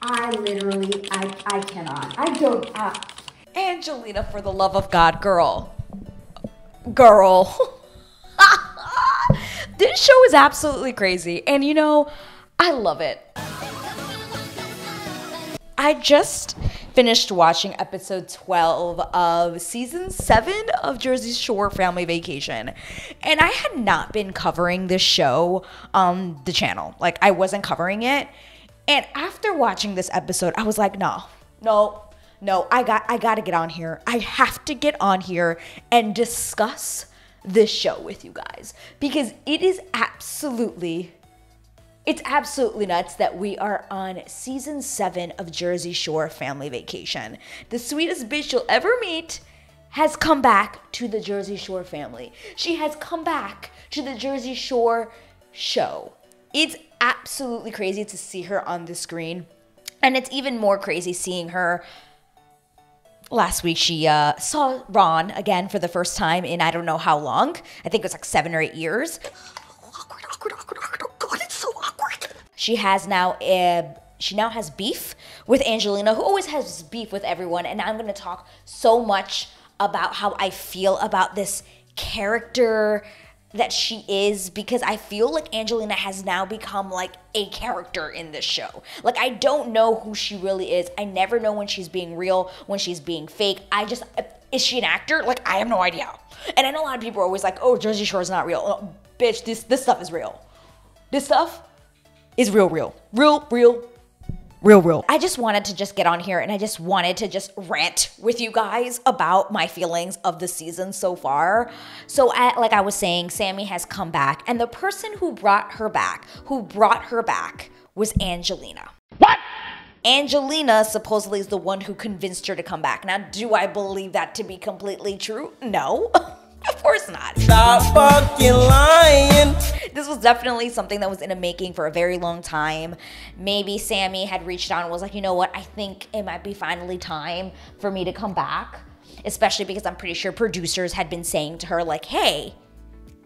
I cannot. I don't. Angelina, for the love of God, girl. This show is absolutely crazy. And you know, I love it. I just finished watching episode 12 of season 7 of Jersey Shore Family Vacation. And I had not been covering this show on the channel. Like, I wasn't covering it. And after watching this episode, I was like, no, I got to get on here. I have to get on here and discuss this show with you guys. Because it's absolutely nuts that we are on season 7 of Jersey Shore Family Vacation. The sweetest bitch you'll ever meet has come back to the Jersey Shore family. She has come back to the Jersey Shore show. It's absolutely crazy to see her on the screen. And it's even more crazy seeing her. Last week, she saw Ron again for the first time in I don't know how long. I think it was like 7 or 8 years. God, it's so awkward. She now has beef with Angelina, who always has beef with everyone. And I'm going to talk so much about how I feel about this character that she is, because I feel like Angelina has now become like a character in this show. Like, I don't know who she really is. I never know when she's being real, when she's being fake. Is she an actor? Like, I have no idea. And I know a lot of people are always like, oh, Jersey Shore is not real. Oh, bitch, this stuff is real. This stuff is real. I just wanted to just get on here and I just wanted to just rant with you guys about my feelings of the season so far. So like I was saying, Sammy has come back, and the person who brought her back was Angelina. What? Angelina supposedly is the one who convinced her to come back. Now, do I believe that to be completely true? No. Of course not. Stop fucking lying. This was definitely something that was in the making for a very long time. Maybe Sammy had reached out and was like, you know what, I think it might be finally time for me to come back. Especially because I'm pretty sure producers had been saying to her like, hey,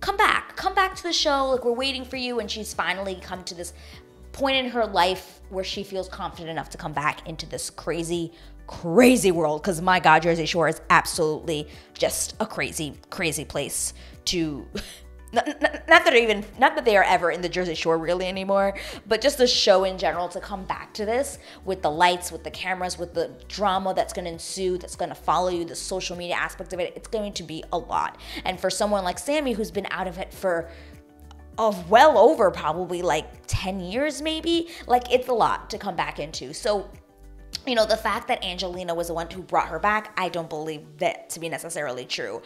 come back to the show. Like, we're waiting for you. And she's finally come to this point in her life where she feels confident enough to come back into this crazy world. Because my God, Jersey Shore is absolutely just a crazy place to not that they are ever in the Jersey Shore really anymore, but just the show in general, to come back to this with the lights, with the cameras, with the drama that's going to ensue, that's going to follow you, the social media aspect of it. It's going to be a lot. And for someone like Sammy, who's been out of it for well over probably like 10 years maybe, like, it's a lot to come back into. So, you know, the fact that Angelina was the one who brought her back, I don't believe that to be necessarily true.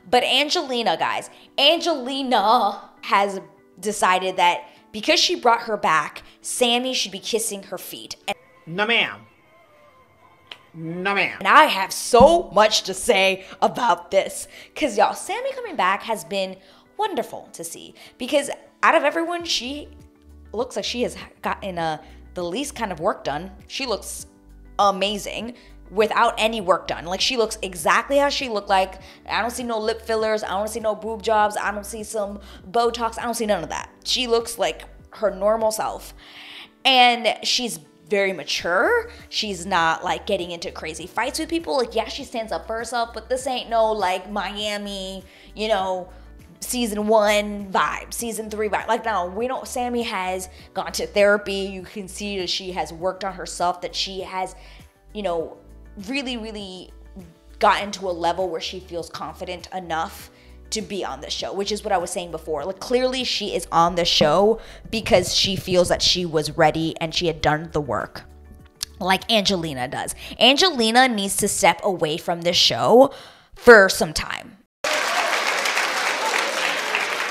But Angelina, guys, Angelina has decided that because she brought her back, Sammy should be kissing her feet. No, ma'am. No, ma'am. And I have so much to say about this. Because, y'all, Sammy coming back has been wonderful to see. Because out of everyone, she looks like she has gotten the least kind of work done. She looks amazing without any work done. Like, she looks exactly how she looked like. I don't see no lip fillers. I don't see no boob jobs. I don't see some Botox. I don't see none of that. She looks like her normal self. And she's very mature. She's not like getting into crazy fights with people. Like, yeah, she stands up for herself, but this ain't no like Miami, you know, season 1 vibe, season 3 vibe. Like, no, we don't. Sammy has gone to therapy. You can see that she has worked on herself, that she has, you know, really gotten to a level where she feels confident enough to be on the show, which is what I was saying before. Like, clearly she is on the show because she feels that she was ready and she had done the work, like Angelina does. Angelina needs to step away from this show for some time.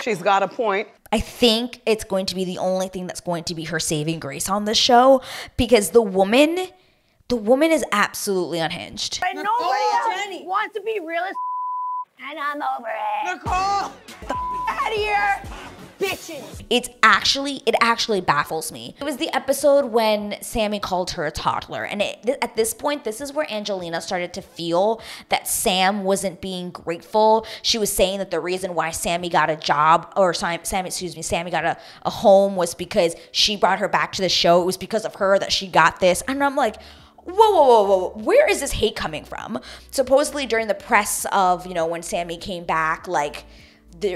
She's got a point. I think it's going to be the only thing that's going to be her saving grace on this show, because the woman is absolutely unhinged. But nobody else wants to be real as and I'm over it. Nicole! Out of here. bitches. It actually baffles me. It was the episode when Sammy called her a toddler. And at this point, this is where Angelina started to feel that Sam wasn't being grateful. She was saying that the reason why Sammy got a job, or Sammy got a home was because she brought her back to the show. It was because of her that she got this. And I'm like, whoa, where is this hate coming from? Supposedly during the press of, when Sammy came back, like,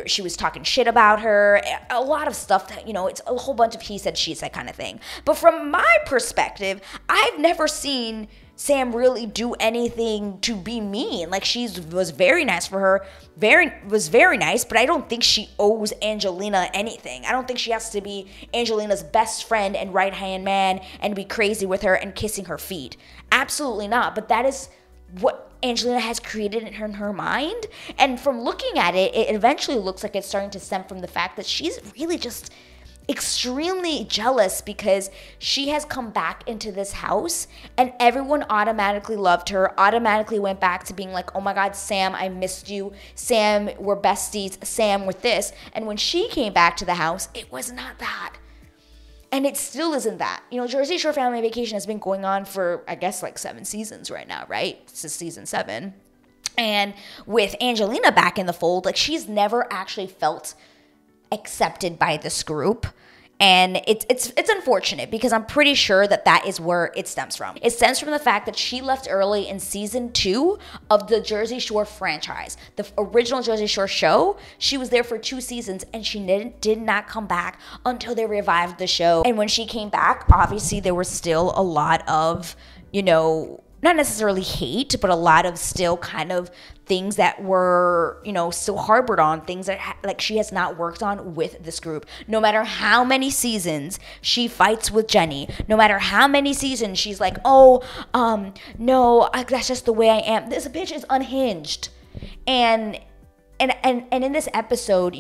she was talking shit about her, a lot of stuff that, it's a whole bunch of he said, she said kind of thing. But from my perspective, I've never seen Sam really do anything to be mean. Like, was very nice for her, was very nice, but I don't think she owes Angelina anything. I don't think she has to be Angelina's best friend and right-hand man and be crazy with her and kissing her feet. Absolutely not. But that is what Angelina has created in her mind. And from looking at it, it eventually looks like it's starting to stem from the fact that she's really just extremely jealous because she has come back into this house and everyone automatically loved her, automatically went back to being like, oh my God, Sam, I missed you. Sam, we're besties. Sam, with this. And when she came back to the house, it was not that. And it still isn't that. Jersey Shore Family Vacation has been going on for, I guess, like 7 seasons right now, right? This is season 7. And with Angelina back in the fold, like, she's never actually felt accepted by this group. And it's unfortunate because I'm pretty sure that is where it stems from. It stems from the fact that she left early in season 2 of the Jersey Shore franchise. The original Jersey Shore show, she was there for 2 seasons and she did not come back until they revived the show. And when she came back, obviously there was still a lot of, not necessarily hate, but a lot of still kind of things that were, still harbored on, things that like she has not worked on with this group. No matter how many seasons she fights with Jenny, no matter how many seasons she's like, no, that's just the way I am. This bitch is unhinged. And in this episode,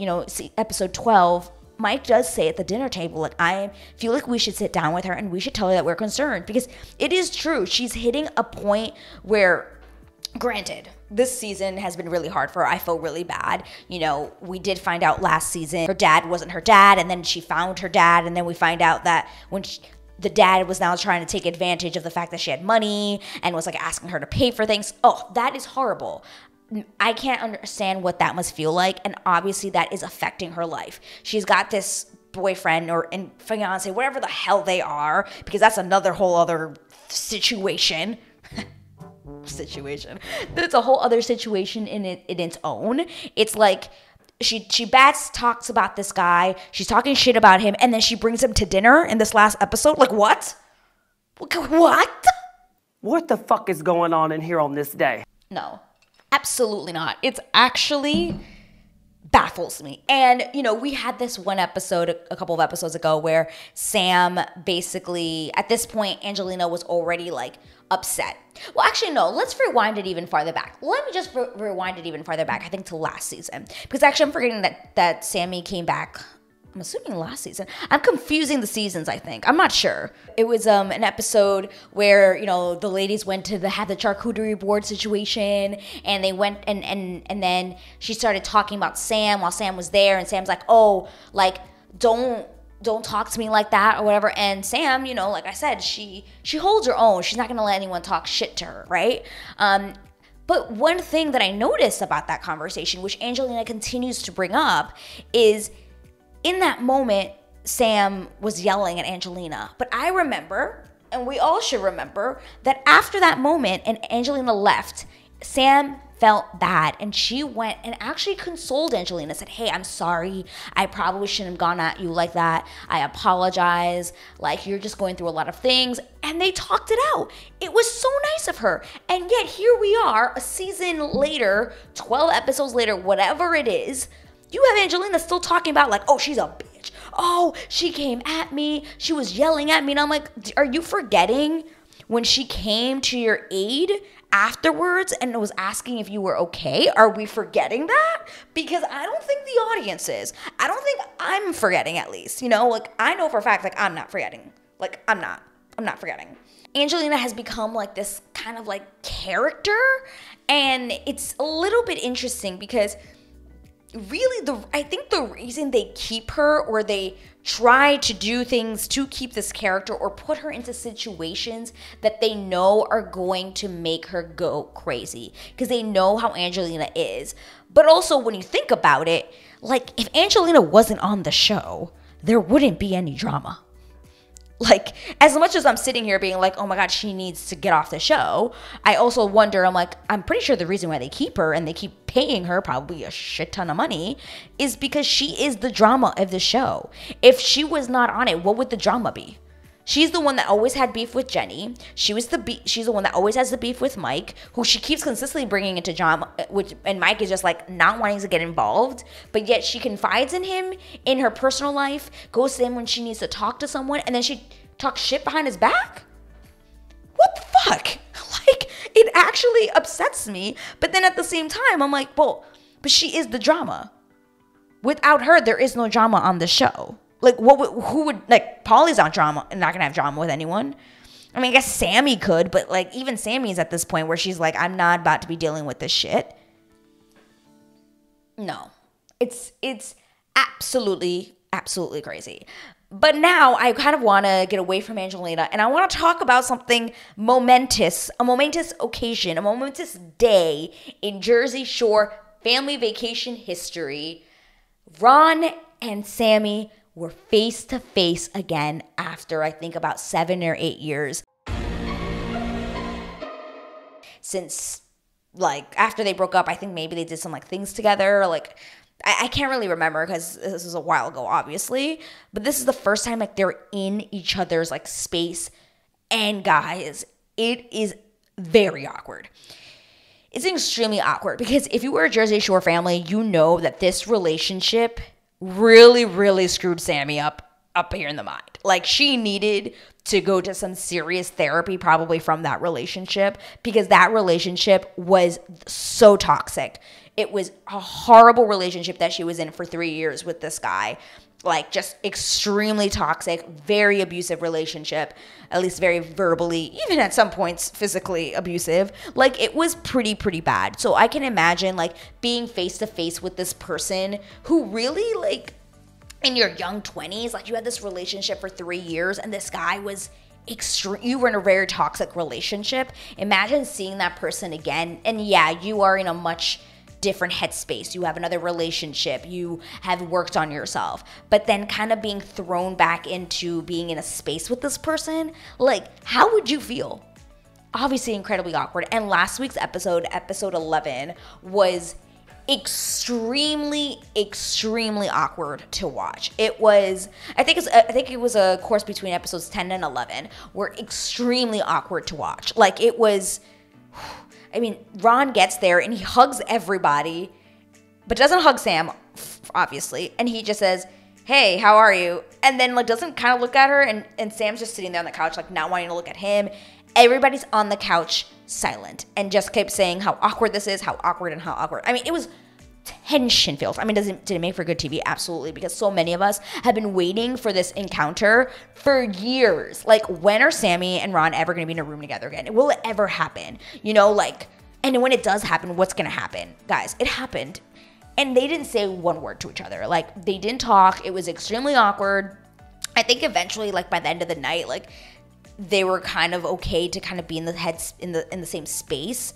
episode 12, Mike does say at the dinner table, like, I feel like we should sit down with her and we should tell her that we're concerned, because it is true. She's hitting a point where, granted, this season has been really hard for her. I feel really bad. We did find out last season her dad wasn't her dad, and then she found her dad, and then we find out that when the dad was now trying to take advantage of the fact that she had money and was like asking her to pay for things. Oh, that is horrible. I can't understand what that must feel like, and obviously that is affecting her life. She's got this boyfriend and fiance, whatever the hell they are, because that's another whole other situation. There's a whole other situation in its own. It's like she talks about this guy, she's talking shit about him, and then she brings him to dinner in this last episode. Like, what? What the fuck is going on in here on this day? No. Absolutely not. It's actually baffles me. And, we had this one episode a couple of episodes ago where Sam basically, at this point, Angelina was already like upset. Well, actually, no, let's rewind it even farther back. Let me just rewind it even farther back, I think to last season. Because actually I'm forgetting that Sammy came back, I'm assuming last season. I'm confusing the seasons, I think. I'm not sure. It was an episode where, the ladies went to have the charcuterie board situation, and they went and then she started talking about Sam while Sam was there, and Sam's like, oh, like, don't talk to me like that or whatever. And Sam, like I said, she holds her own. She's not going to let anyone talk shit to her, right? But one thing that I noticed about that conversation, which Angelina continues to bring up, is in that moment, Sam was yelling at Angelina. But I remember, and we all should remember, that after that moment and Angelina left, Sam felt bad, and she went and actually consoled Angelina, said, hey, I'm sorry. I probably shouldn't have gone at you like that. I apologize. Like, you're just going through a lot of things. And they talked it out. It was so nice of her. And yet here we are, a season later, 12 episodes later, whatever it is, you have Angelina still talking about like, oh, she's a bitch. Oh, she came at me. She was yelling at me. And I'm like, are you forgetting when she came to your aid afterwards and was asking if you were okay? Are we forgetting that? Because I don't think the audience is. I don't think I'm forgetting, at least. Like, I know for a fact, like, I'm not forgetting. Like, I'm not forgetting. Angelina has become like this kind of like character. And it's a little bit interesting because really I think the reason they keep her, or they try to do things to keep this character or put her into situations that they know are going to make her go crazy, because they know how Angelina is. But also, when you think about it, like, if Angelina wasn't on the show, there wouldn't be any drama. Like, as much as I'm sitting here being like, oh my God, she needs to get off the show, I also wonder, I'm like, I'm pretty sure the reason why they keep her and they keep paying her probably a shit ton of money is because she is the drama of the show. If she was not on it, what would the drama be? She's the one that always had beef with Jenny. She's the one that always has the beef with Mike, who she keeps consistently bringing into drama, and Mike is just like not wanting to get involved, but yet she confides in him in her personal life, goes to him when she needs to talk to someone, and then she talks shit behind his back? What the fuck? Like, it actually upsets me, but then at the same time, I'm like, well, but she is the drama. Without her, there is no drama on the show. Like, who would, like, Paulie's not gonna have drama with anyone. I mean, I guess Sammy could, but, like, even Sammy's at this point where she's like, I'm not about to be dealing with this shit. No. It's absolutely crazy. But now I kind of want to get away from Angelina, and I want to talk about something momentous, a momentous occasion, a momentous day in Jersey Shore family vacation history. Ron and Sammy were face to face again after, I think, about 7 or 8 years. Since, like, after they broke up, I think maybe they did some, like, things together. Like, I can't really remember because this was a while ago, obviously. But this is the first time, like, they're in each other's, like, space. And guys, it is very awkward. It's extremely awkward because if you were a Jersey Shore family, you know that this relationship really screwed Sammy up here in the mind. Like, she needed to go to some serious therapy probably from that relationship, because that relationship was so toxic. It was a horrible relationship that she was in for 3 years with this guy. Like, just extremely toxic, very abusive relationship, at least very verbally, even at some points physically abusive. Like, it was pretty bad. So I can imagine, like, being face to face with this person who really, like, in your young 20s, like, you had this relationship for 3 years and this guy was you were in a very toxic relationship. Imagine seeing that person again, and yeah, you are in a much different headspace. You have another relationship. You have worked on yourself. But then kind of being thrown back into being in a space with this person, like, how would you feel? Obviously incredibly awkward. And last week's episode 11, was extremely awkward to watch. It was, I think it was a course between episodes 10 and 11 were extremely awkward to watch. Like, it was, I mean, Ron gets there and he hugs everybody, but doesn't hug Sam, obviously. And he just says, hey, how are you? And then, like, doesn't kind of look at her, and Sam's just sitting there on the couch, like, not wanting to look at him. Everybody's on the couch silent and just kept saying how awkward this is, how awkward and how awkward. I mean, it was tension filled. I mean, did it make for good TV? Absolutely, because so many of us have been waiting for this encounter for years. Like, when are Sammy and Ron ever going to be in a room together again? Will it ever happen? You know, like, and when it does happen, what's going to happen? Guys, it happened. And they didn't say one word to each other. Like, they didn't talk. It was extremely awkward. I think eventually, like, by the end of the night, like, they were kind of okay to kind of be in the same space.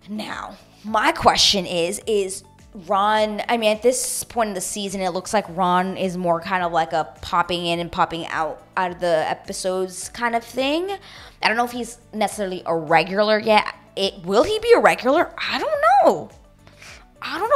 Now, my question is Ron, I mean, at this point in the season, it looks like Ron is more kind of like a popping in and popping out of the episodes kind of thing. I don't know if he's necessarily a regular yet. Will he be a regular? I don't know.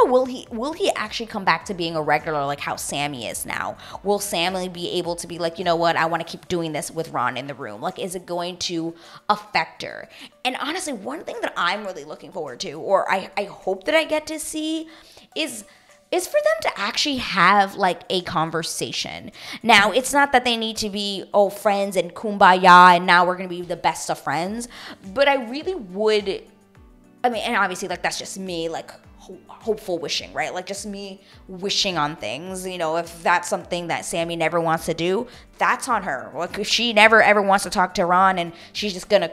Will he actually come back to being a regular like how Sammy is now? Will Sammy be able to be like, you know what, I want to keep doing this with Ron in the room? Like, is it going to affect her? And honestly, one thing that I'm really looking forward to, or I hope that I get to see, is for them to actually have like a conversation. Now, it's not that they need to be, friends and kumbaya and now we're going to be the best of friends, but I really would, I mean, and obviously like that's just me like hopeful wishing, right? Like just me wishing on things, you know, if that's something that Sammy never wants to do, that's on her. Like if she never ever wants to talk to Ron and she's just going to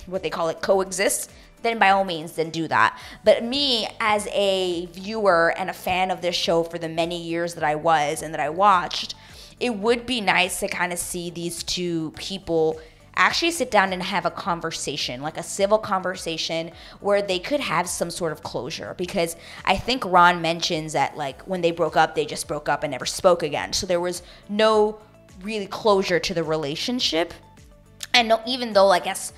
what they call it, coexist, then by all means, then do that. But me as a viewer and a fan of this show for the many years that I was and that I watched, it would be nice to kind of see these two people actually sit down and have a conversation, like a civil conversation where they could have some sort of closure. Because I think Ron mentions that like when they broke up, they just broke up and never spoke again. So there was no really closure to the relationship. And no, even though I guess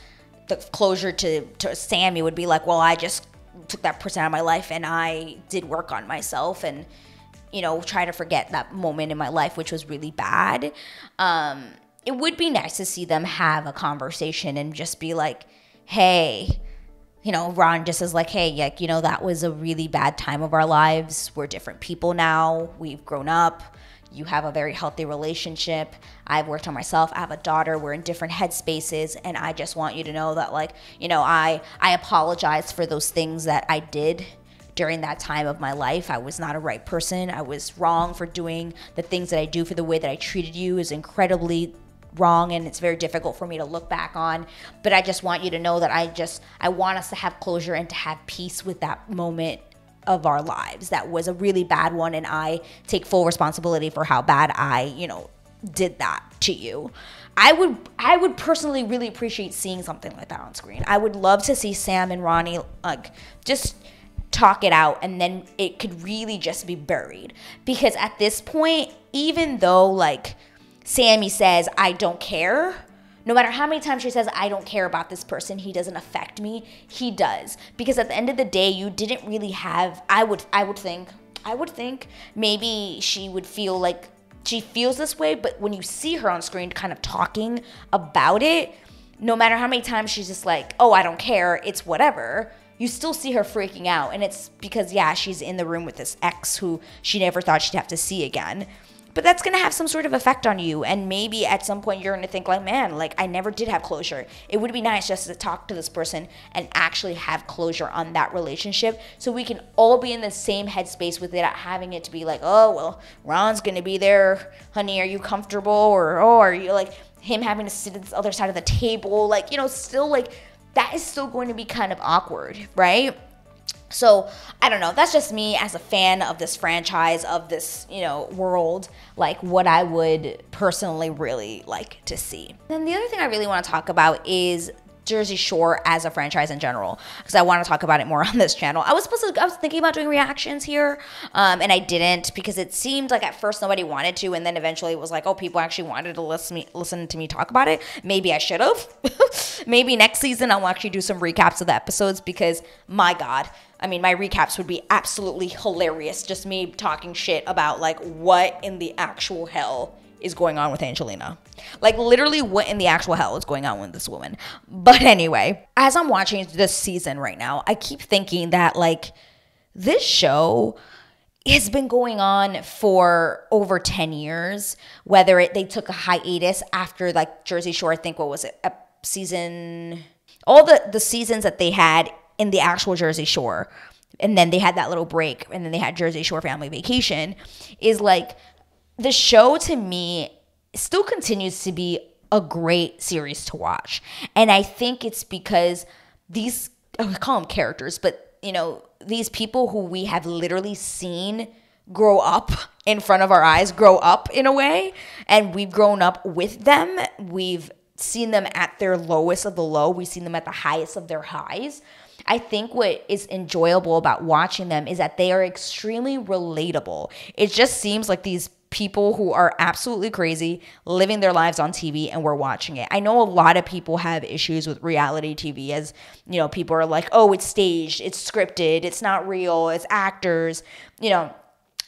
the closure to Sammy would be like, well, I just took that person out of my life and I did work on myself and, you know, try to forget that moment in my life, which was really bad. It would be nice to see them have a conversation and just be like, hey, you know, Ron just is like, hey, like, you know, that was a really bad time of our lives. We're different people now. We've grown up. You have a very healthy relationship. I've worked on myself. I have a daughter. We're in different headspaces. And I just want you to know that, like, you know, I apologize for those things that I did during that time of my life. I was not a right person. I was wrong for doing the things that I do, for the way that I treated you is incredibly wrong, and it's very difficult for me to look back on. But I just want you to know that I want us to have closure and to have peace with that moment of our lives. That was a really bad one, and I take full responsibility for how bad I, you know, did that to you. I would personally really appreciate seeing something like that on screen. I would love to see Sam and Ronnie like just talk it out, and then it could really just be buried. Because at this point, even though like Sammy says, I don't care, no matter how many times she says, I don't care about this person, he doesn't affect me, he does. Because at the end of the day, you didn't really have, I would think maybe she would feel like she feels this way, but when you see her on screen kind of talking about it, no matter how many times she's just like, oh, I don't care, it's whatever, you still see her freaking out. And it's because, yeah, she's in the room with this ex who she never thought she'd have to see again. But that's going to have some sort of effect on you. And maybe at some point you're going to think like, man, like I never did have closure. It would be nice just to talk to this person and actually have closure on that relationship, so we can all be in the same headspace without having it to be like, oh, well, Ron's going to be there. Honey, are you comfortable? Or, oh, are you like him having to sit at the other side of the table? Like, you know, still like that is still going to be kind of awkward, right? So, I don't know. That's just me as a fan of this franchise, of this, you know, world, like what I would personally really like to see. Then the other thing I really want to talk about is Jersey Shore as a franchise in general, because I want to talk about it more on this channel. I was thinking about doing reactions here, and I didn't, because it seemed like at first nobody wanted to, and then eventually it was like, oh, people actually wanted to listen to me talk about it. Maybe I should have. Maybe next season I'll actually do some recaps of the episodes, because my God, I mean, my recaps would be absolutely hilarious. Just me talking shit about like what in the actual hell is going on with Angelina. Like literally what in the actual hell is going on with this woman. But anyway, as I'm watching this season right now, I keep thinking that like this show has been going on for over 10 years. Whether they took a hiatus after like Jersey Shore, I think, what was it, season, all the seasons that they had in the actual Jersey Shore, and then they had that little break, and then they had Jersey Shore Family Vacation, is like the show to me still continues to be a great series to watch. And I think it's because these, I call them characters, but you know, these people who we have literally seen grow up in front of our eyes, grow up in a way, and we've grown up with them. We've seen them at their lowest of the low. We've seen them at the highest of their highs. I think what is enjoyable about watching them is that they are extremely relatable. It just seems like these people who are absolutely crazy living their lives on TV, and we're watching it. I know a lot of people have issues with reality TV, as you know, people are like, oh, it's staged, it's scripted, it's not real, it's actors. You know,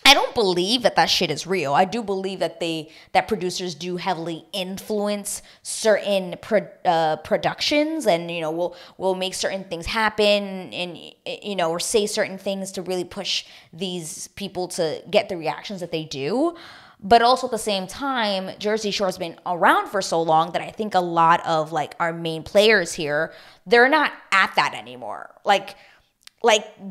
I don't believe that shit is real. I do believe that producers do heavily influence certain productions, and you know, will make certain things happen, and you know, or say certain things to really push these people to get the reactions that they do. But also at the same time, Jersey Shore has been around for so long that I think a lot of like our main players here, they're not at that anymore. Like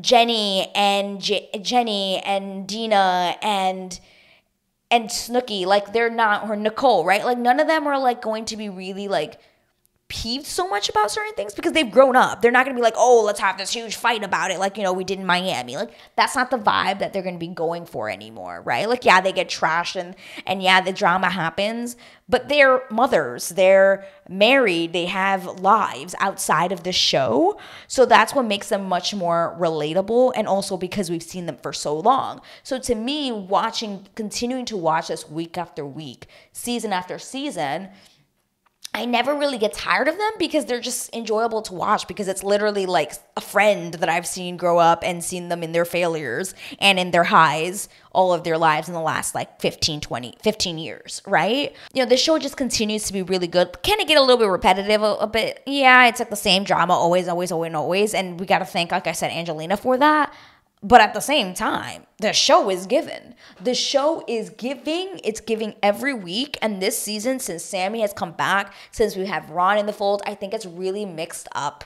Jenny and Dina and Snooki, like they're not, or Nicole, right? Like none of them are like going to be really like peeved so much about certain things because they've grown up. They're not going to be like, oh, let's have this huge fight about it like, you know, we did in Miami. Like, that's not the vibe that they're going to be going for anymore, right? Like, yeah, they get trashed and yeah, the drama happens, but they're mothers, they're married, they have lives outside of the show. So that's what makes them much more relatable, and also because we've seen them for so long. So to me, continuing to watch this week after week, season after season, I never really get tired of them because they're just enjoyable to watch, because it's literally like a friend that I've seen grow up and seen them in their failures and in their highs all of their lives in the last like 15 years, right? You know, the show just continues to be really good. Can it get a little bit repetitive a bit? Yeah, it's like the same drama always, and we got to thank, like I said, Angelina for that. But at the same time, the show is given. The show is giving. It's giving every week. And this season, since Sammy has come back, since we have Ron in the fold, I think it's really mixed up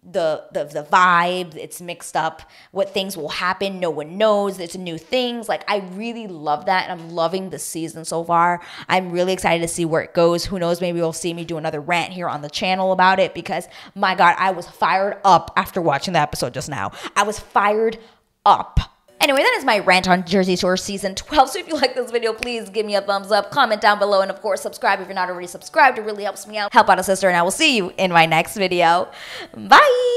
the vibe. It's mixed up what things will happen. No one knows. There's new things. Like, I really love that. And I'm loving the season so far. I'm really excited to see where it goes. Who knows? Maybe you'll see me do another rant here on the channel about it, because my God, I was fired up after watching the episode just now. I was fired up. Anyway, that is my rant on Jersey Shore season 12. So if you like this video, please give me a thumbs up, comment down below, and of course subscribe if you're not already subscribed. It really helps me out. Help out a sister, and I will see you in my next video. Bye.